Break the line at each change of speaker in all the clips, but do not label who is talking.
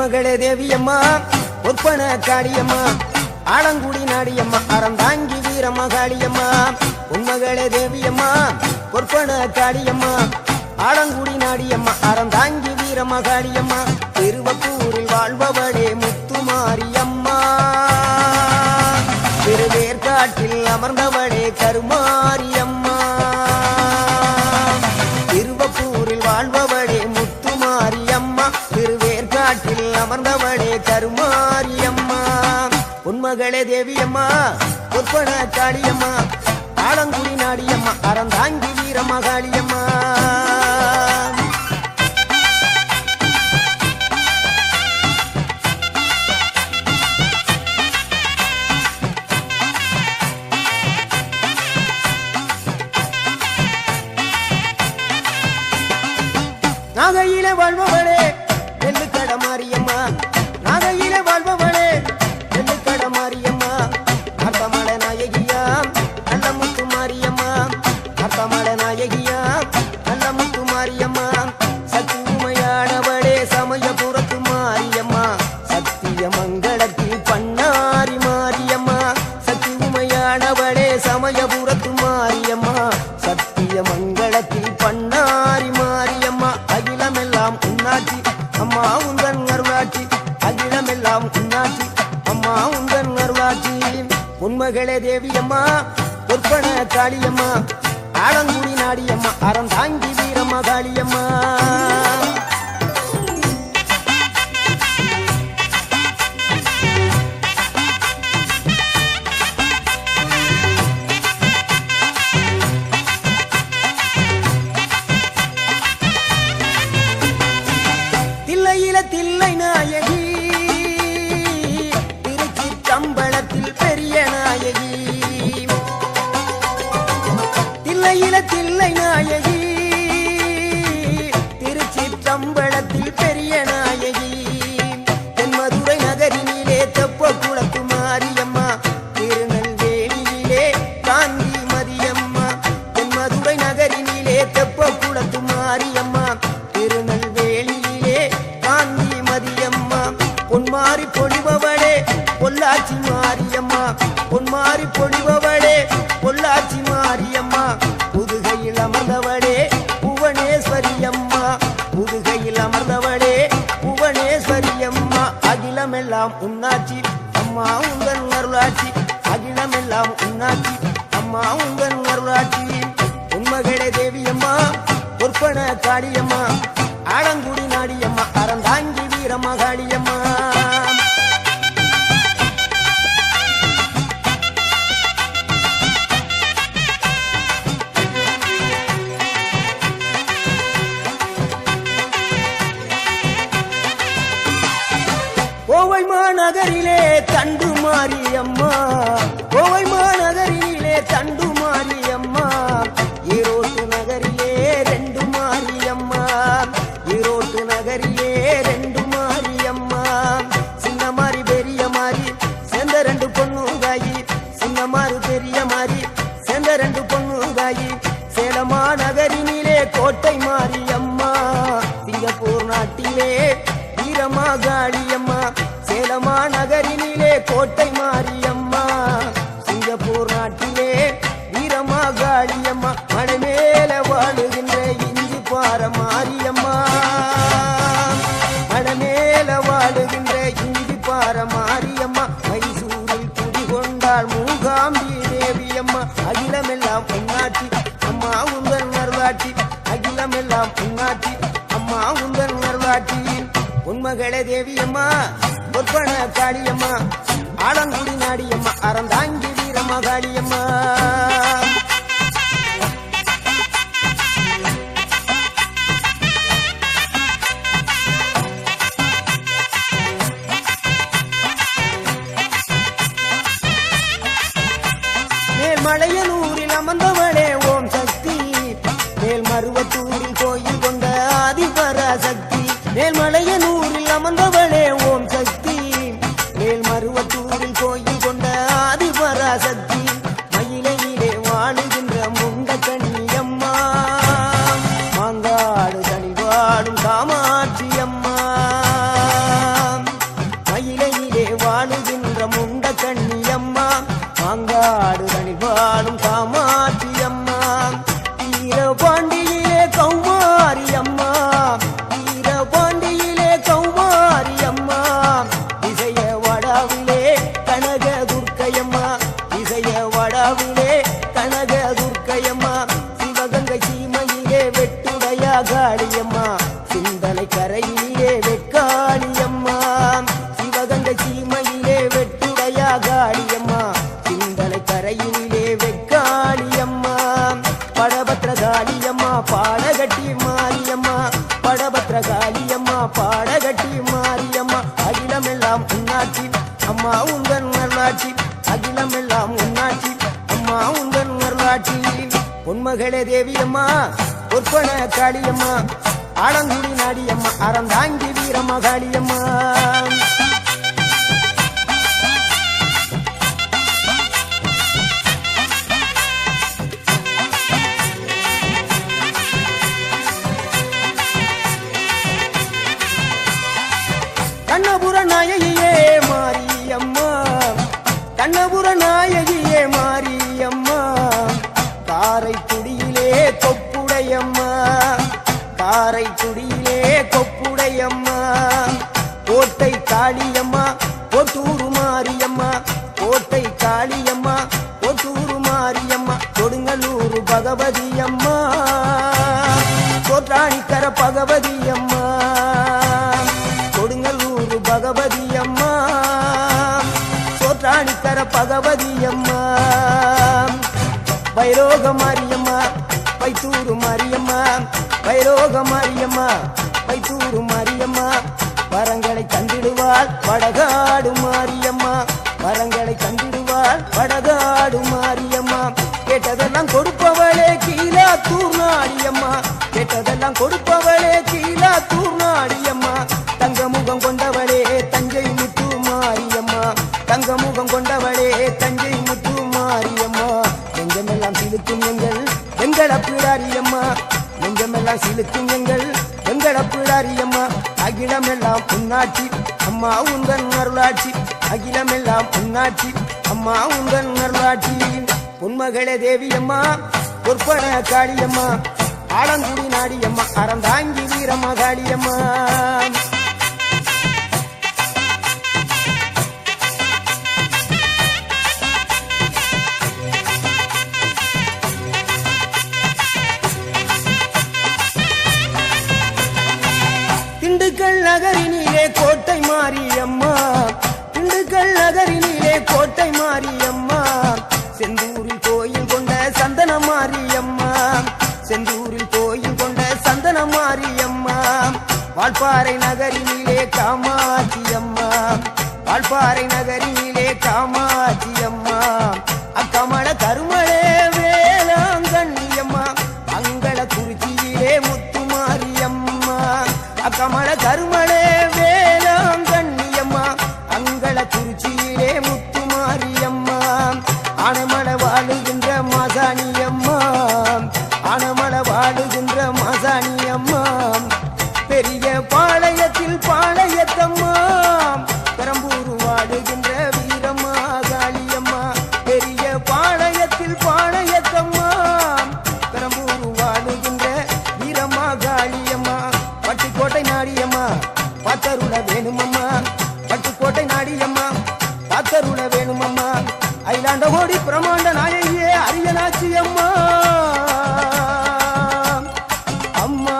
பொன்மகளே தேவியம்மா ஒப்பன காளியம்மா ஆலங்குடி நாடியம்மா அறந்தாங்கி வீரமகாளியம்மா பொன்மகளே தேவியம்மா ஒப்பன காளியம்மா ஆலங்குடி நாடியம்மா அறந்தாங்கி வீரமகாளியம்மா திருவப்பூரில் வாழ்பவளே முத்துமாரியம்மா திருவேற்காட்டில் அமர்ந்தவளே கருமாரியம்மா திருவப்பூரில் வாழ்பவளே முத்துமாரியம்மா திருவேற்காட்டில் அமர்ந்தவளே கருமாரியம்மா பொன்மகளே தேவியம்மா ஒப்பன காளியம்மா ஆலங்குடி நாடியம்மா அறந்தாங்கி வீரமகாளியம்மா நாகையிலே வாழ்பவளே நெல்லுக்கட மாரியம்மா நாகையிலே வாழ்பவளே நெல்லுக்கட மாரியம்மா அர்த்தமலை நாயகியா நல்ல முத்து மாரியம்மா அர்த்தமலை நாயகியா நல்ல முத்து மாரியம்மா சக்தி உமையானவளே சமயபுரத்து மாரியம்மா சத்திய மங்களத்தில் பண்ணாரி மாரியம்மா சக்தி உமையானவளே சமயபுரத்து மாரியம்மா சத்திய மங்களத்தில் பண்ணாரி மாரியம்மா அகிலமெல்லாம் உன்னாட்சி அம்மா உந்தன் அருளாட்சி அகிலமெல்லாம் உன்னாட்சி அம்மா உந்தன் அருளாட்சி பொன்மகளே தேவியம்மா ஒப்பன காளியம்மா ஆலங்குடி நாடியம்மா அறந்தாங்கி வீரமகாளியம்மா தில்லை நாயகி திருச்சி கம்பளத்தில் பெரிய நாயகி தில்லை நாயகி திருச்சி கம்பளத்தில் பெரிய நாயகி தென்மதுரை நகரினிலே தெப்ப குளத்து மாரியம்மா திருநெல்வேலியிலே காந்தி மதியம்மா தென்மதுரை நகரினிலே தெப்ப குளத்து மாரியம்மா திருநெல்வேலியிலே காந்தி மதியம்மா பொன்மாரி பொழிபவளே பொள்ளாச்சி மாரியம்மா பொன்மாரி பொழிபவளே பொள்ளாச்சி மாரியம்மா புதுகையில் அமர்ந்தவளே புவனேஸ்வரியம்மா புதுகையில் அமர்ந்தவளே புவனேஸ்வரியம்மா அகிலமெல்லாம் உன்னாட்சி அம்மா உந்தன் அருளாட்சி அகிலமெல்லாம் உன்னாட்சி அம்மா உந்தன் அருளாட்சி பொன்மகளே தேவியம்மா ஒப்பன காளியம்மா ஆலங்குடி நாடியம்மா அறந்தாங்கி வீரமகாளியம்மா கோவை மாநகரிலே தண்டு மாரியம்மா கோவை மாநகரிலே தண்டு மாரியம்மா ஈரோட்டு நகரிலே ரெண்டு மாரியம்மா ஈரோட்டு நகரிலே ரெண்டு மாரியம்மா சின்ன மாறி பெரிய மாறி சேர்ந்த ரெண்டு பொண்ணுகாயி சின்ன மாறு பெரிய மாறி சேர்ந்த ரெண்டு பொண்ணுகாயி சேலமா நகரினிலே கோட்டை மாரியம்மா சிங்கப்பூர் நாட்டிலே வீரமகாளியம்மா சேலமா நகரினிலே கோட்டை மாரியம்மா சிங்கப்பூர் நாட்டிலே வீரமகாளியம்மா மணமேல வாழுகின்ற இஞ்சி பார மாரியம்மா மணமேல வாழுகின்ற இஞ்சி பார மாரியம்மா மைசூரில் குடிகொண்டாள் மூகாம்பி தேவியம்மா அகிலமெல்லாம் உன்னாட்சி அம்மா உந்தன் அருளாட்சி அகிலமெல்லாம் உன்னாட்சி அம்மா உந்தன் அருளாட்சி பொன்மகளே தேவியம்மா ஒப்பன காளியம்மா ஆலங்குடி நாடியம்மா அறந்தாங்கி வீரமகாளியம்மா மேல்மலையனூரில் அமர்ந்தவளே ஓம் சக்தி மேல்மருவத்தூரில் கோயில் கொண்ட ஆதிபராசக்தி மேல்மலையனூரில் அமர்ந்தவளே ஓம் சக்தி மேல்மருவத்தூரில் கோயில் கொண்ட ஆதிபராசக்தி மயிலையிலே வாழுகின்ற முண்ட கண்ணியம்மா மாங்காடு கனிவாடும் காமாட்சி அம்மா வெக்காளியம்மா சிவகங்கை சீமையிலே வெட்டுடையா காளியம்மா சிந்தனை கரையிலே வெக்காளியம்மா படபத்ரகாளியம்மா பாடகட்டி மாரியம்மா படபத்ரகாளியம்மா பாடகட்டி மாரியம்மா அகிலமெல்லாம் உன்னாட்சி அம்மா உந்தன் நல்லாட்சி அகிலமெல்லாம் உன்னாட்சி அம்மா உந்தன் நல்லாட்சி பொன்மகளே தேவியம்மா பொற்பன காளியம்மா ஆலங்குடி நாடியம்மா அறந்தாங்கி வீரம்மா காளியம்மா கண்ணபுர நாயகியே மாரியம்மா கண்ணபுர நாயகியே மாரியம்மா காரைக்குடியிலே கொப்புடையம்மா காரைக்குடியிலே கொப்புடையம்மா கோட்டை காளியம்மா கொட்டூரு மாரியம்மா கோட்டை காளியம்மா கொட்டூரு மாரியம்மா கொடுங்கலூரு பகவதியம்மா கோட்டாணிக்கர பகவதியம்மா கொடுங்கலூரு பகவதியம்மா சோற்றாணிக்கர பகவதியம்மா வைரோக மாரியம்மா வைத்தூரு மாரியம்மா வைரோக மாரியம்மா வைத்தூரு மாரியம்மா வரங்களை தந்திடுவாள் வடகாடு மாரியம்மா வரங்களை தந்திடுவாள் வடகாடு மாரியம்மா கேட்டதெல்லாம் கொடுப்பவளே கீழாத்தூர் நாடியம்மா கேட்டதெல்லாம் கொடுப்பவளே கீழாத்தூர் நாடியம்மா தங்க முகம் கொண்டவளே தஞ்சை முத்து மாரியம்மா தங்க முகம் கொண்டவளே தஞ்சை முத்து மாரியம்மா நெஞ்சமெல்லாம் சிலுக்கும் எங்கள் பிடாரியம்மா நெஞ்சமெல்லாம் சிலுக்கும் எங்கள் பிடாரியம்மா அகிலமெல்லாம் உன்னாட்சி அம்மா உந்தன் அருளாட்சி அகிலமெல்லாம் உன்னாட்சி அம்மா உந்தன் அருளாட்சி பொன்மகளே தேவியம்மா பொற்பன காளியம்மா ஆலங்குடி நாடியம்மா அறந்தாங்கி வீரம்மா காளியம்மா திண்டுக்கல் நகரினிலே கோட்டை மாரியம்மா திண்டுக்கல் நகரினிலே கோட்டை மாரியம்மா செந்தூரில் கோயில் கொண்ட சந்தன மாரியம்மா செந்தூரில் கோயில் கொண்ட சந்தன மாரியம்மா வால்பாறை நகரினிலே காமாட்சியம்மா வால்பாறை நகரினிலே காமாட்சியம்மா அக்கமல கருமளே வேளாங்கண்ணியம்மா அங்கள குறிச்சியிலே முத்துமாரியம்மா அக்கமல கருமளே வேளாங்கண்ணியம்மா அங்கள குறிச்சியிலே முத்துமாரியம்மா ஆனைமல வாழுகின்ற மாசாணியம்மா ஆனைமல வாழுகின்ற மாசாணியம்மா பெரிய பாளையத்தில் பாளையத்தம்மா பெரம்பூர் வாழுகின்ற வீரம்மா காளியம்மா பெரிய பாளையத்தில் பாளையத்தம்மா பெரம்பூர் வாழுகின்ற வீரம்மா காளியம்மா பட்டுக்கோட்டை நாடியம்மா பாத்தருள வேணுமம்மா பட்டுக்கோட்டை நாடியம்மா பாத்தருள வேணுமம்மா அயிலாண்ட கோடி பிரமாண்ட நாயகியே அரியனாச்சி அம்மா அம்மா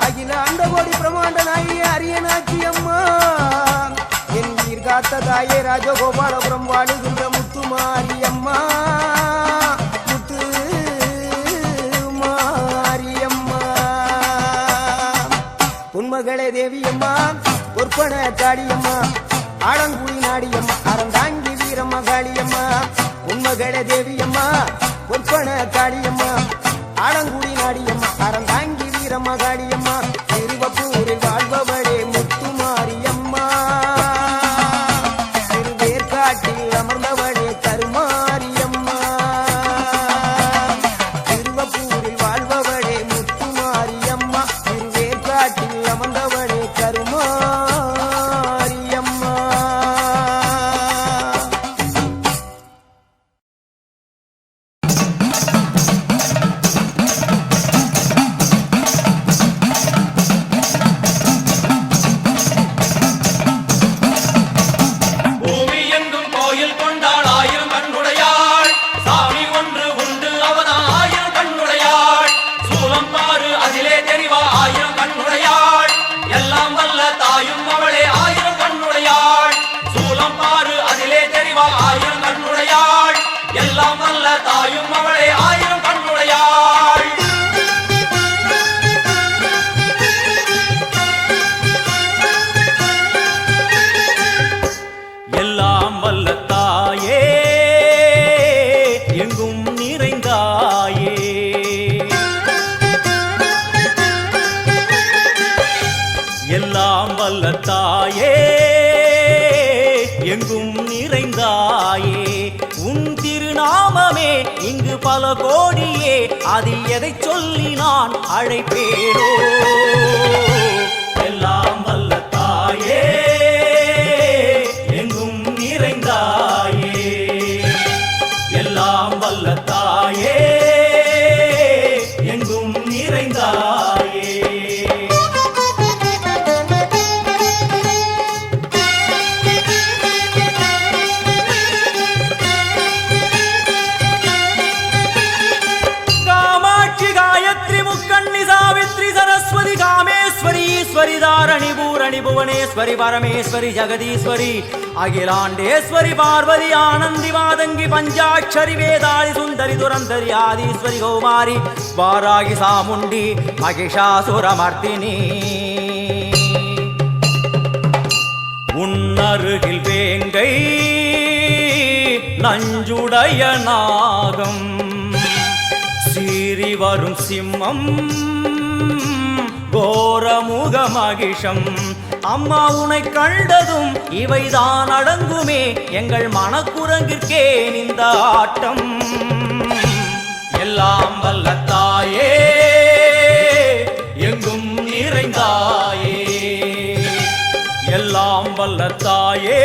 அகிலாண்ட கோடி பிரமாண்ட நாயகியே அரியனாச்சி அம்மா என் உயிர் காத்த தாயே ராஜகோபாலபுரம் வாழுகின்ற முத்துமாரி அம்மா முத்து மாரியம்மா பொன்மகளே தேவியம்மா பொற்பன காளியம்மா ஆலங்குடி நாடியம்மா அறந்தாங்கி வீரம்மா காளியம்மா உண்மகளே தேவியம்மா பொற்பன காளியம்மா ஆலங்குடி நாடியம்மா அறந்தாங்கி வீரம்மா காளியம்மா திருவப்பூரில் வாழ்பவளே முத்துமாரியம்மா திருவேற்காட்டில் அமர்ந்தவளே கருமாரியம்மா திருவப்பூரில் வாழ்பவளே முத்துமாரியம்மா திருவேற்காட்டில் அமர்ந்தவளே கருமாரியம்மா
அதிலே தெரிவா ஆயிரம் கண்ணுடையாள் எல்லாம் வல்ல தாயே எங்கும் நிறைந்தாயே உன் திருநாமமே இங்கு பல கோடியே அதில் எதை சொல்லி நான் அழைப்பேனோ எல்லாம் வல்ல தாயே எங்கும் நிறைந்தாயே எல்லாம் வல்ல தாயே எங்கும் நிறைந்தாயே कामेश्वरी धारणी पूरणी भुवनेश्वरी परमेश्वरी जगदीश्वरी अखिलांडेश्वरी पार्वती आनंदी मादंगी पंचाक्षरी वेदाली सुंदरी दुरंधरी आदीश्वरी कौमारी वारागी सामुंडी महिषासुरमर्दिनी उन्नरुगिल वेंगै नंजुडय नागम सीरी वरुम सिம்மம் கோரமுக மகிஷம் அம்மா உனை கண்டதும் இவைதான் அடங்குமே எங்கள் மனக்குரங்கிற்கே இந்த ஆட்டம் எல்லாம் வல்ல தாயே எங்கும் நிறைந்தாயே எல்லாம் வல்ல தாயே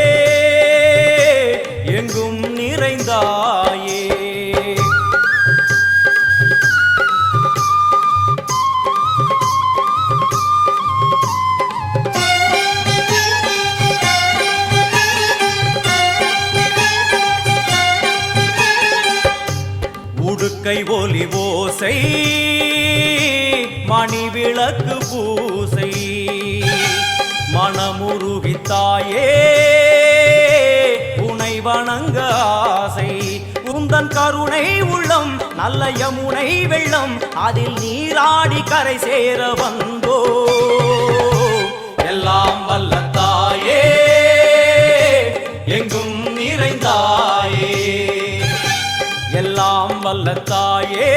எங்கும் நிறைந்தாயே உடுக்கை ஒலி ஓசை மணி விளக்கு பூசை மனமுருகித்தாயே உனை வணங்க ஆசை உந்தன் கருணை உள்ளம் நல்ல யமுனை வெள்ளம் அதில் நீராடி கரை சேர வந்தோ எல்லாம் வல்ல தாயே எங்கும் நிறைந்தாயே எல்லாம் வல்ல தாயே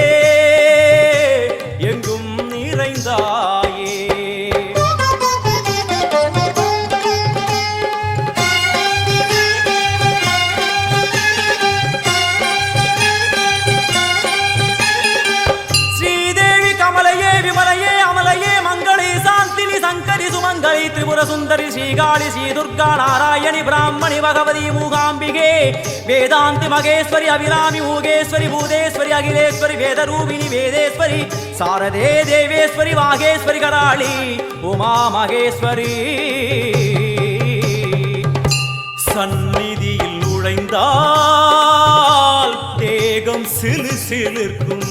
எங்கும் நிறைந்தாயே ஸ்ரீதேவி கமலையே விமலையே அமலையே மங்களே சாந்தினி சங்கரி சுமங்கலி திரிபுர சுந்தரி ஸ்ரீகாளி ஸ்ரீ துர்கா நாராயணி பிராமணி பகவதி மூகாம்பிகே வேதாந்தி மகேஸ்வரி அபிராமி மூகேஸ்வரி பூதேஸ்வரி அகிலேஸ்வரி வேதரூபிணி வேதேஸ்வரி சாரதே தேவேஸ்வரி வாகேஸ்வரி கராளி உமா மகேஸ்வரி சந்நிதியில் நுழைந்தால் தேகம் சிலு சிலிர்க்கும்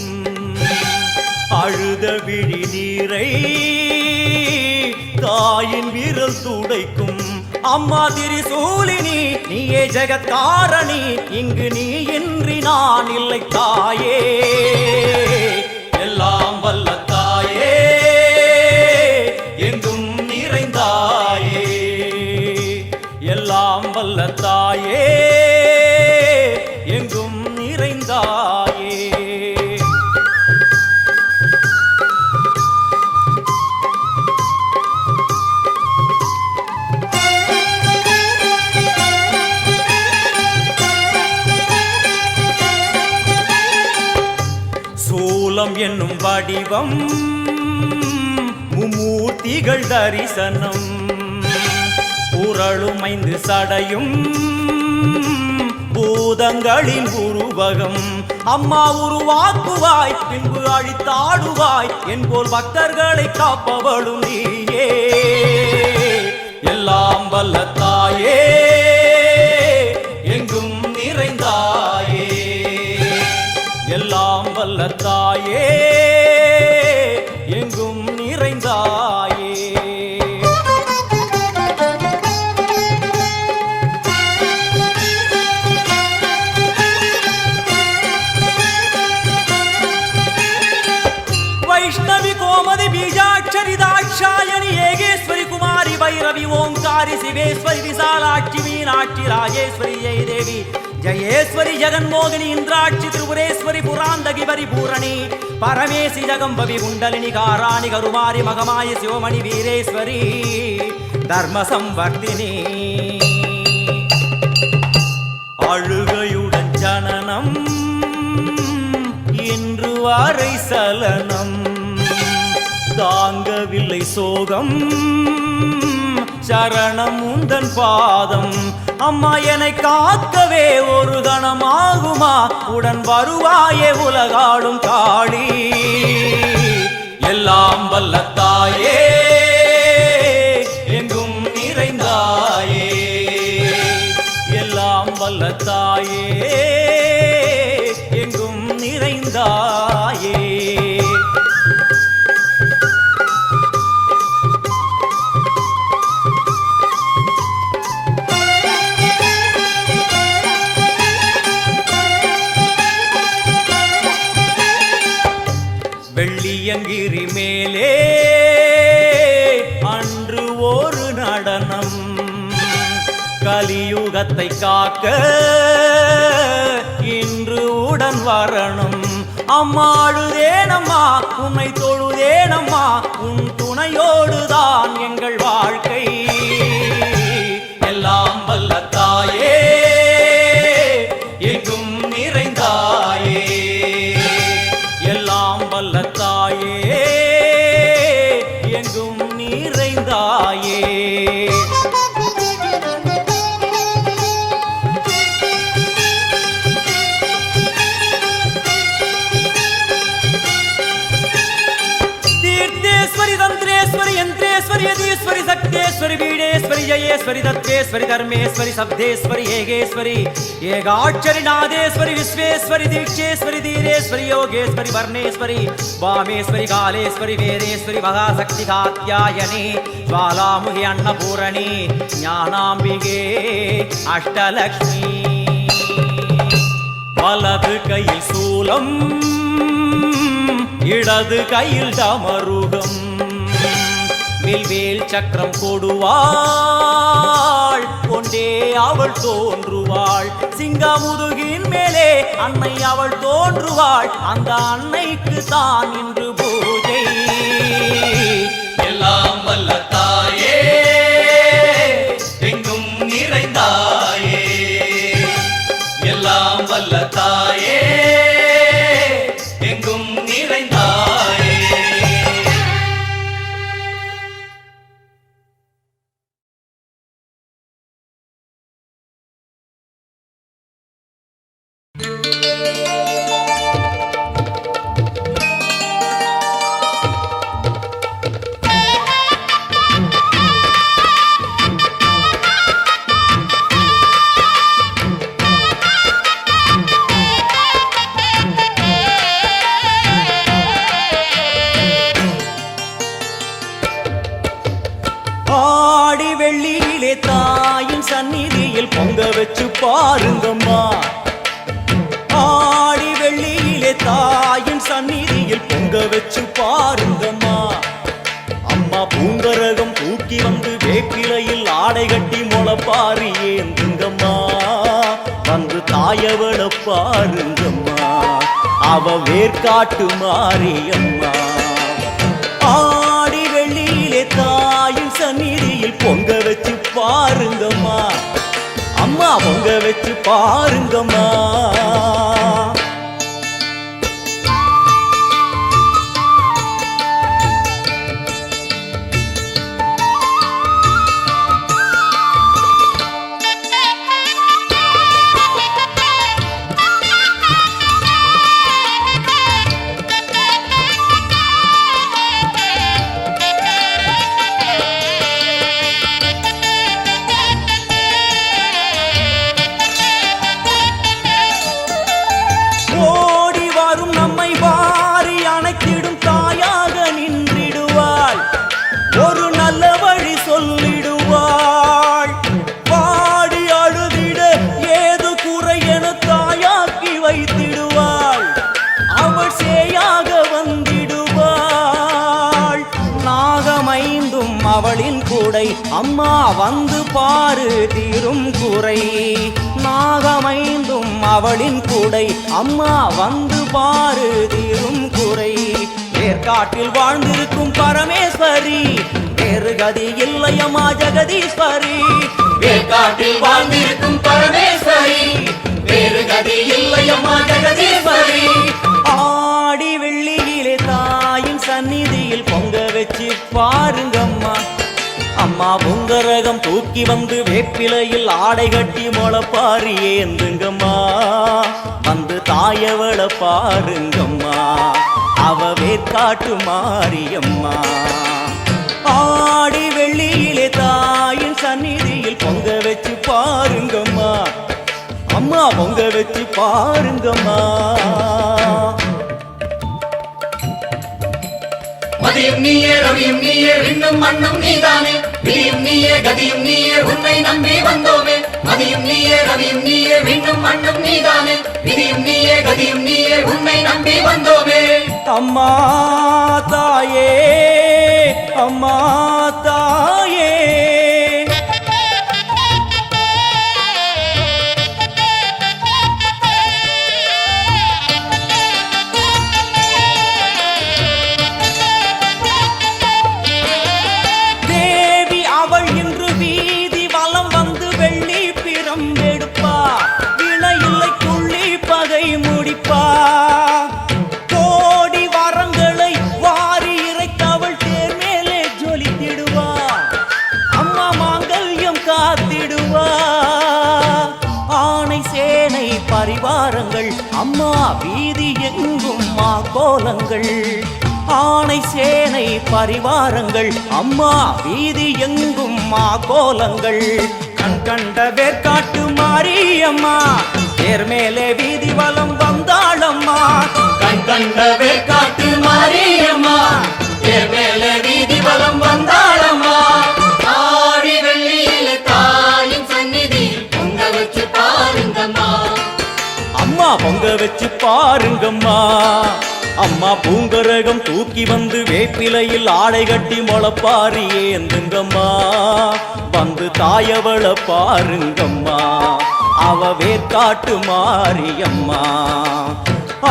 அழுத விழி நீரை தாயின் விரல் துடைக்கும் அம்மா திரிசூலினி நீயே ஜெகத்காரணி இங்கு நீ இன்றி நான் இல்லை தாயே எல்லாம் வல்ல தாயே எங்கும் நிறைந்தாயே எல்லாம் வல்ல தாயே எங்கும் நிறைந்தாயே என்னும் வடிவம் மும்மூர்த்திகள் தரிசனம் புரளும் 5 சடையும் பூதங்களின் உருவகம் அம்மா உருவாக்குவாய் பின்பு அழித்தாடுவாய் என்போல் பக்தர்களை காப்பவளும் நீயே எல்லாம் வல்ல தாயே எங்கும் நிறைந்தாயே எல்லாம் வல்ல தாயே எங்கும் நிறைந்தாயே வைஷ்ணவி கோமதி பீஜாட்சரி தாட்சாயணி ஏகேஸ்வரி குமாரி வைரவி ஓங்காரி சிவேஸ்வரி விசாலாட்சி மீனாட்சி ராஜேஸ்வரி ஜெயதேவி जयेश्वरी जगन्मोहिनी इंद्राक्षी त्रिपुरेश्वरी पुरांदगी परिपूरणी परमेशी जगंबवी कुंडलिनी काराणी करुमारी मगमायि शिवमणि वीरेश्वरी தர்ம சம்வர்த்தினி அழுகையுடன் ஜனனம் இன்று வாரை சலனம் தாங்கவில்லை சோகம் சரணம் உந்தன் பாதம் அம்மா என்னை காக்கவே ஒரு கணமாகுமா உடன் வருவாயே உலகாடும் காளி எல்லாம் வல்ல தாயே எங்கும் நிறைந்தாயே எல்லாம் வல்ல தாயே எங்கும் நிறைந்தாயே வெள்ளியங்கிரி மேலே அன்று ஒரு நடனம் கலியுகத்தை காக்க இன்று உடன் வரணும் அம்மாடுதேனம்மா உன்னை தொழுதேனம்மா உன் துணையோடுதான் எங்கள் வாழ்க்கை எல்லாம் வல்ல தாயே எங்கும் நிறைந்தாயே எல்லாம் வல்ல தாயே எங்கும் நிறைந்தாயே तीर्थेश्वरी तंत्रेश्वरी यंत्रेश्वरी यदीश्वरी शक्तेश्वरी वीणेश्वरी जयेश्वरी दत्तेश्वरी धर्मेश्वरी शब्देश्वरी येगेश्वरी येगाक्षरी नादेश्वरी विश्वेश्वरी दीक्षेश्वरी धीरेश्वरी योगेश्वरी वर्णेश्वरी वामेश्वरी कालेश्वरी वेदेश्वरी महाशक्ति कात्यायनी ज्वालामुखी अन्नपूरणी ज्ञानाम्बिके अष्टलक्ष्मी वलது கையில் சூலம் இடது கையில் டமருகம் வில்வேல் சக்கரம் கொடுவாள் கொண்டே அவள் தோன்றுவாள் சிங்கமுதுகின் மேலே அன்னை அவள் தோன்றுவாள் அந்த அன்னைக்கு தான் இன்று பூஜை எல்லாம் வல்ல தாயே எங்கும் நிறைந்தாயே எல்லாம் வல்ல தாயே எங்கும் நிறைந்தாயே ஆடி வெள்ளியிலே தாயின் சந்நிதியில் பொங்க வச்சு பாருங்கம்மா ஆடி வெள்ளியிலே தாயின் சந்நிதியில் பொங்க வச்சு பாருங்கம்மா அம்மா பூங்கரகம் தூக்கி வந்து வேப்பிலையில் ஆடை கட்டி முளப்பாரி ஏந்துங்கம்மா வந்து தாயவள பாருங்கம்மா அவ வேர்காட்டு மாரியம்மா ஆடி வெள்ளியிலே தாயின் சந்நிதியில் பொங்க வச்சு பாருங்கம்மா அம்மா பொங்க வச்சு பாருங்கம்மா அவளின் கூடை அம்மா வந்து பாரு தீரும் குறை நாகமைந்தும் அவளின் கூடை அம்மா வந்து பாரு தீரும் குறை வேர்காட்டில் வாழ்ந்திருக்கும் பரமேஸ்வரி வேறு கதி இல்லையம்மா ஜெகதீஸ்வரி.
வேற்காட்டில் வாழ்ந்திருக்கும் பரமேஸ்வரி, வேறு கதி இல்லையம்மா ஜெகதீஸ்வரி.
ஆடி வெள்ளியிலே தாயின் சந்நிதியில் பொங்க வச்சு பாருங்கம்மா. அம்மா பொங்கரகம் தூக்கி வந்து வேப்பிலையில் ஆடை கட்டி முளைப்பாரி ஏந்துங்கம்மா. வந்து தாயவள பாருங்கம்மா, அவ வேற்காட்டு மாரியம்மா. ஆடி வெள்ளியிலே தாயின் சந்நிதியில் பொங்க வச்சு பாருங்கம்மா. அம்மா பொங்க வச்சு பாருங்கம்மா.
மதியும் நீயே ரவியும் நீயே விண்ணும் மண்ணும் நீதானே, விதியும் நீயே கதியும் நீயே உன்னை நம்பி வந்தோமே. மதியும் நீயே ரவியும் நீயே விண்ணும் மண்ணும் நீதானே, விதியும் நீயே கதியும் நீயே உன்னை நம்பி வந்தோமே.
அம்மா தாயே, அம்மா தாயே, தேவி அவள் இன்று வீதி வலம் வந்து வெள்ளி பிரம்பெடுப்பா. வினையில்லை துள்ளி பகை முடிப்பா. கோடி வரங்களை வாரி இறைத்தவள் தேர் மேலே ஜொலித்திடுவா. அம்மா மாங்கல்யம் காத்திடுவா. ஆணை சேனை பரிவாரங்கள் அம்மா வீதி எங்கும் மா கோலங்கள். ஆணை சேனை பரிவாரங்கள் அம்மா வீதி எங்கும் மா கோலங்கள். கண் கண்ட வேற்காட்டு மாரியம்மா, தேர் மேலே வீதி வலம் வந்தாளம்மா.
கண் கண்ட வேற்காட்டு மாரியம்மா, தேர் மேலே வீதி வலம் வந்தாளம்மா. ஆடி வெள்ளியில தாயின் சந்நிதியில் பொங்க வச்சு பாருங்கம்மா.
அம்மா பொங்க வச்சு பாருங்கம்மா. அம்மா பூங்கரகம் தூக்கி வந்து வேப்பிலையில் ஆடை கட்டி முளைப்பாரி ஏந்துங்கம்மா. வந்து தாயவள பாருங்கம்மா, அவ வேற்காட்டு மாரியம்மா.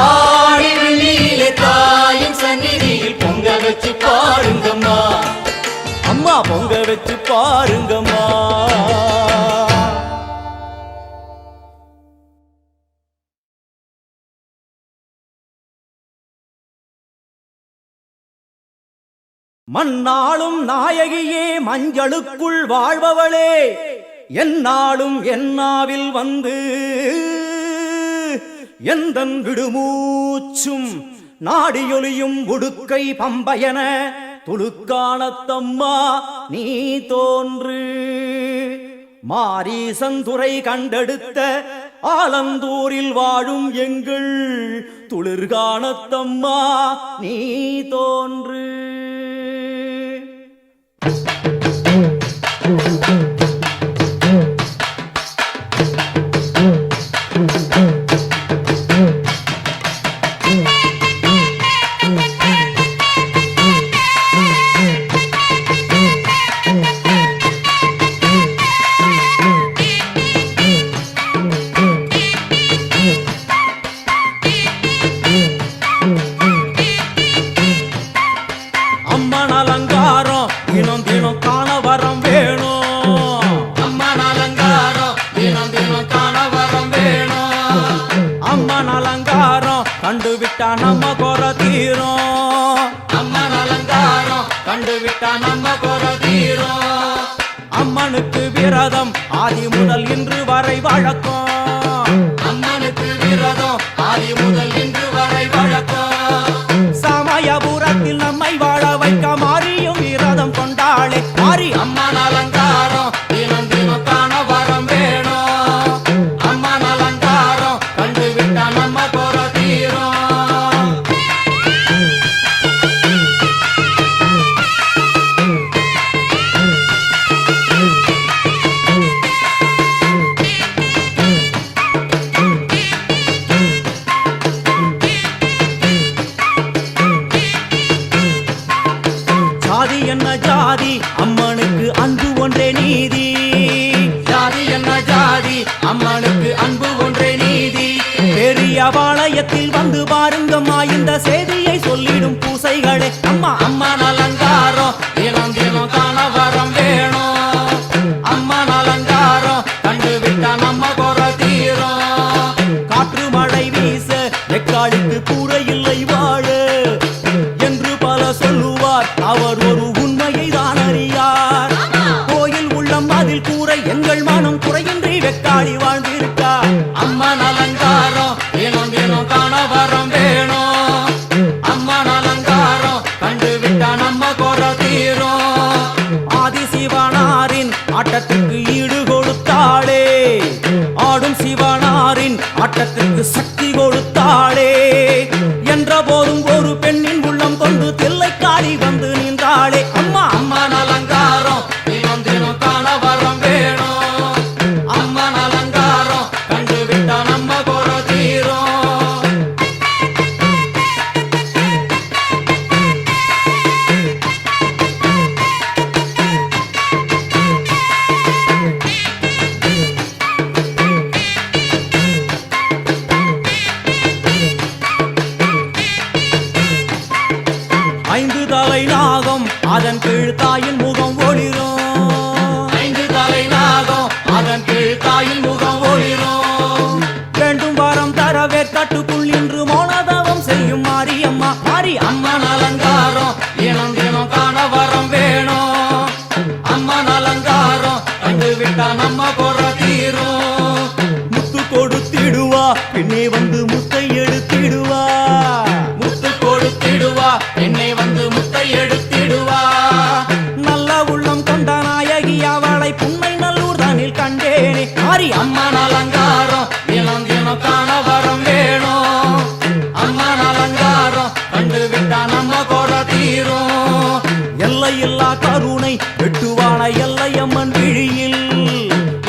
ஆடி வெள்ளியில தாயின் சந்நிதியில் பொங்க வச்சு பாருங்கம்மா.
அம்மா பொங்க வச்சு பாருங்கம்மா. மண்ணாளும் நாயகியே, மஞ்சளுக்குள் வாழ்பவளே, என்னாலும் என்னாவில் வந்து எந்தன் விடுமூச்சும் நாடியொலியும் உடுக்கை பம்பயன துளுக்கானத்தம்மா நீ தோன்று. மாரீசந்துரை கண்டெடுத்த ஆலந்தூரில் வாழும் எங்கள் துளிர்கானத்தம்மா நீ தோன்று. அம்மன் அலங்காரம் தினம் தினம் காண வரம் வேணும்.
அம்மன் அலங்காரம் தினம் தினம் காண வரம் வேணும்.
அம்மன் அலங்காரம் கண்டுவிட்டா நம்ம குறை தீரும்.
அம்மன் அலங்காரம் கண்டுவிட்டா நம்ம குறை தீரும்.
அம்மனுக்கு விரதம் ஆதி முதல் இன்று வரை வழக்கம்.
அம்மனுக்கு விரதம் ஆதி முதல் இன்று வரை வழக்கம்.
சமயபுரத்தில் நம்மை வாழ வைக்க மாரியும் விரதம் கொண்டாளே மாரி.
அம்மன் அலங்காரம் தினம் தினம் காண வரம் வேணும். அம்மன் அலங்காரம் கண்டுவிட்டா நம்ம குறை தீரும்.
ஜாதி என்ன ஜாதி, அம்மனுக்கு அன்பு ஒன்றே நீதி.
ஜாதி என்ன ஜாதி, அம்மனுக்கு அன்பு ஒன்றே நீதி.
பெரிய பாளையத்தில் வந்து பாருங்கம்மா, இந்த செய்தியை சொல்லிடும் பூசைகளே அம்மா.
அம்மன் அலங்காரம் தினம் தினம் காண
காளி வாழ்ந்திருக்கா.
அம்மன் அலங்காரம் தினம் தினம் காண வரம் வேணும். அம்மன் அலங்காரம் கண்டு விட்டா நம்ம குறை தீரும்.
ஆதிசிவனாரின் ஆட்டத்துக்கு ஈடு கொடுத்தாளே, ஆடும் சிவனாரின் ஆட்டத்துக்கு சக்தி கொடுத்தாளே. என்ற போதும் ஒரு பெண்ணின் உள்ளம் கொண்டு தில்லை காளி வந்து நின்றாளே. அம்மா
அம்மன் அலங்காரம் தினம் தினம் காண வரம் வேணும். அம்மன் அலங்காரம் கண்டு விட்டா நம்ம குறை தீரும்.
5 தலை நாகம் அதன் கீழ் தாயின் முகம் ஒளிரும்.
5 தலை நாகம் அதன் கீழ் தாயின் முகம் ஒளிரும்.
வேண்டும் வரம் தரவே கட்டுக்குள் இன்று மௌனதவம் செய்யும் மாரியம்மா. மாரி
அம்மன் அலங்காரம் தினம் தினம் காண வரம் வேணும். அம்மன் அலங்காரம் கண்டு விட்டா நம்ம குறை தீரும்.
முத்து கொடுத்திடுவா, பின்னே வந்து முத்தை எடுத்திடுவா.
முத்து கொடுத்திடுவா, என்னை வந்து முத்தை எடுத்திடுவா.
நல்ல உள்ளம் கொண்ட நாயகி அவளை புன்னை நல்லூர் தானில் கண்டேனே. மாரி
அம்மன் அலங்காரம் தினம் தினம் காண வரம் வேணும். அம்மன் அலங்காரம் கண்டு விட்டா நம்ம குறை தீரும்.
எல்லையில்லா கருணை வெட்டுவான எல்லையம்மன் விழியில்.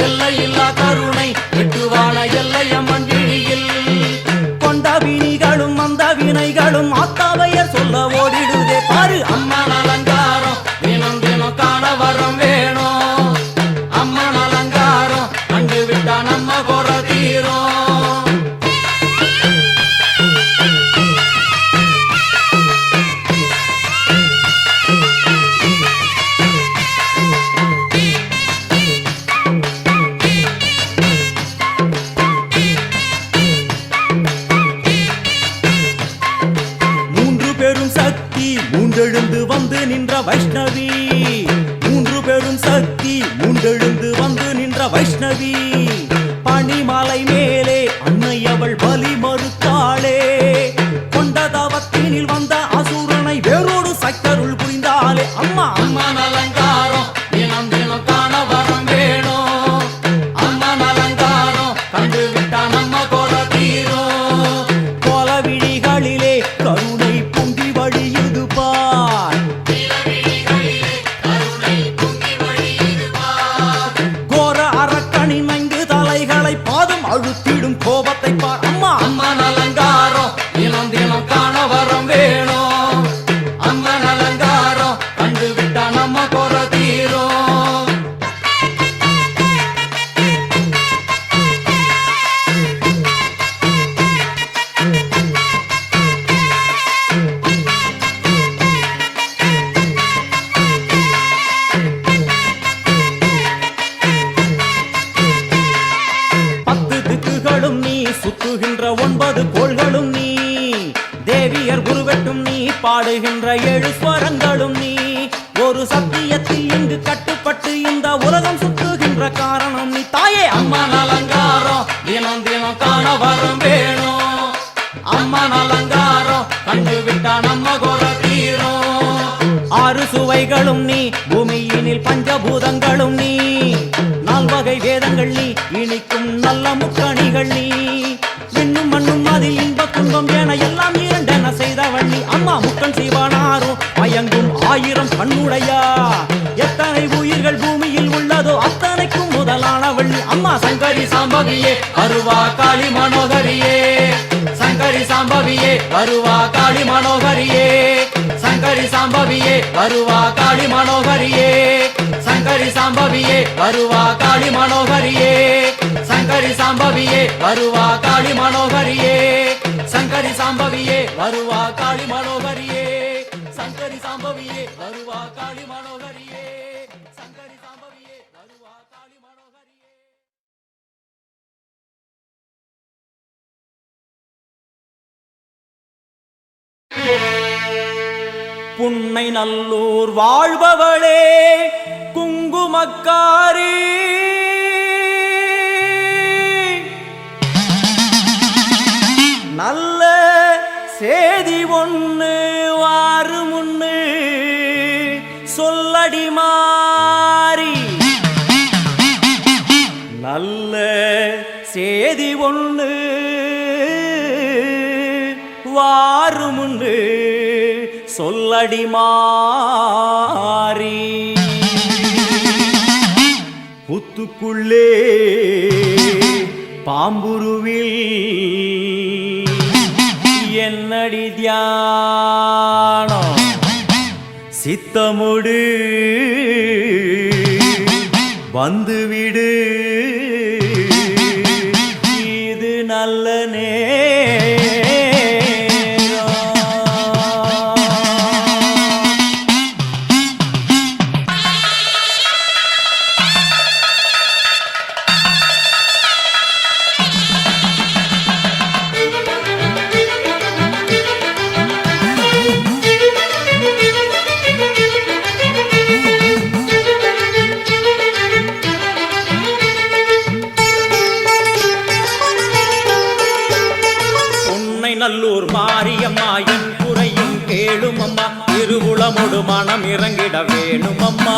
எல்லையில்லா கருணை வெட்டுவான எல்லையம்மன் விழியில்.
கொண்ட வினிகளும் அந்த வினைகளும் ஆத்தாவையர் சொல்ல ஓடிடுதே. பாரு
அம்மன் அலங்காரம் தினம் தினம் காண வரம் வேணும். அம்மன் அலங்காரம் கண்டு விட்டா நம்ம குறை தீரும்.
மூன்றெழுந்து வந்து நின்ற வைஷ்ணவி. 3 பெரும் சக்தி மூன்றெழுந்து வந்து நின்ற வைஷ்ணவி. பனிமலை மேலே அன்னை அவள் பலி மறுத்தாளே. கொண்ட தவத்தினில் வந்த அசுரனை வேரோடு சக்கருள் புரிந்தாளே. அம்மா
அம்மன் அலங்காரம் தினம் தினம் காண வரம் வேணும். அம்மன் அலங்காரம் கண்டு விட்டா நம்ம குறை தீரும்.
கோல விழிகளிலே கருணை பொங்கி வழியுது பார். கோர அரக்கனின் 5 தலைகளை பாதம் அழுத்திடும் கோபத்தை பார். அம்மா
அம்மன் அலங்காரம் தினம் தினம் காண வரம் வேணும். அம்மன் அலங்காரம் கண்டு விட்டா நம்ம குறை தீரும்.
சுத்துகின்ற 9 கோள்களும் நீ. தேவியர் குருவெட்டும் நீ, பாடுகின்ற 7 ஸ்வரங்களும் நீ. ஒரு சத்தியத்தில் இங்கு கட்டுப்பட்டு இந்த உலகம் சுத்துகின்ற காரணம் நீ தாயே.
அம்மன் அலங்காரம் தினம் தினம் காண வரம் வேணும். அம்மன் அலங்காரம் கண்டு விட்டா நம்ம குறை தீரும்.
6 சுவைகளும் நீ, பூமியினில் பஞ்சபூதங்களும் நீ. 4 வகை வேதங்கள் நீ, இனிக்கும் நல்ல முக்கணிகள் நீ. விண்ணும் மண்ணும் அதில் இன்ப துன்பம் என எல்லாம் இரண்டென செய்தவள் நீ. அம்மா முக்கன் சிவனாரும் மயங்கும் 1000 கண்ணுடையா. எத்தனை உயிர்கள் பூமியில் உள்ளதோ அத்தனைக்கும் முதலானவள் நீ. அம்மா சங்கரி
சாம்பவியே வருவா காளி மனோகரியே. சங்கரி சாம்பவியே வருவா காளி மனோகரியே. சங்கரி சாம்பவியே வருவா காளி மனோகரியே. சங்கரி சாம்பவியே வருவா காளி மனோகரியே. சங்கரி சாம்பவியே வருவா காளி மனோகரியே. சங்கரி சாம்பவியே வருவா காளி மனோகரியே. சங்கரி சாம்பவியே வருவா காளி மனோகரியே. சங்கரி சாம்பவியே வருவா காளி மனோகரியே.
புன்னை நல்லூர் வாழ்பவளே குங்குமக்காரி. தேதி ஒண்ணு வாருமுன்னு சொல்லடி மாறி புத்துக்குள்ளே பாம்புருவில் என்னடி தியானம் சித்தமுடு வந்துவிடு இது நல்ல நல்லூர் மாரியம்மா என் குறையும் கேளும் அம்மா திருவுளமொடு மனம் இறங்கிட வேணும் அம்மா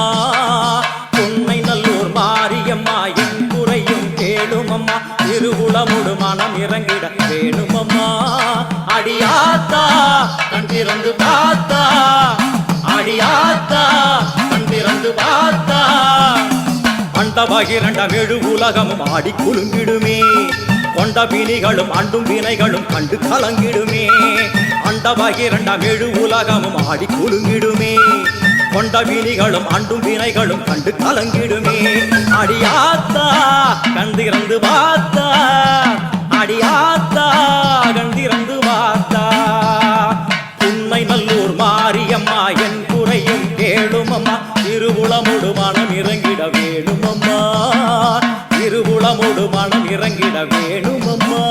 உன்னை நல்லூர் மாரியம்மா என் குறையும் கேளும் அம்மா திருவுளமொடு மனம் இறங்கிட வேணும் அம்மா அடியாத்தா கண் திறந்து பார்த்தா அடியாத்தா கண் திறந்து பார்த்தா அண்டபகிரண்ட வெடு உலகமும் ஆடி குலுங்கிடுமே கொண்ட வினிகளும் அண்டும் வினைகளும் கண்டு கலங்கிடுமே அண்டபகிரண்ட வெடு உலகமும் ஆடி குலுங்கிடுமே கொண்ட வினிகளும் அண்டும் வினைகளும் கண்டு கலங்கிடுமே அடியாத்தா கண்டிறந்து பார்த்தா அடியாத்தா கண்டிறந்து பார்த்தா உன்னை நல்லூர் மாரியம்மா என் குறையும் கேளும் அம்மா திருவுளமொடு மனம் இறங்கிட வேணும் அம்மா திருவுளமொடு மனம் இறங்கிட வேணும் அம்மா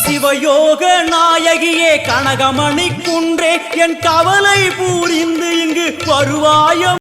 சிவயோக நாயகியே கனகமணி குன்றே என் கவலை பூரிந்து இங்கு வருவாயம்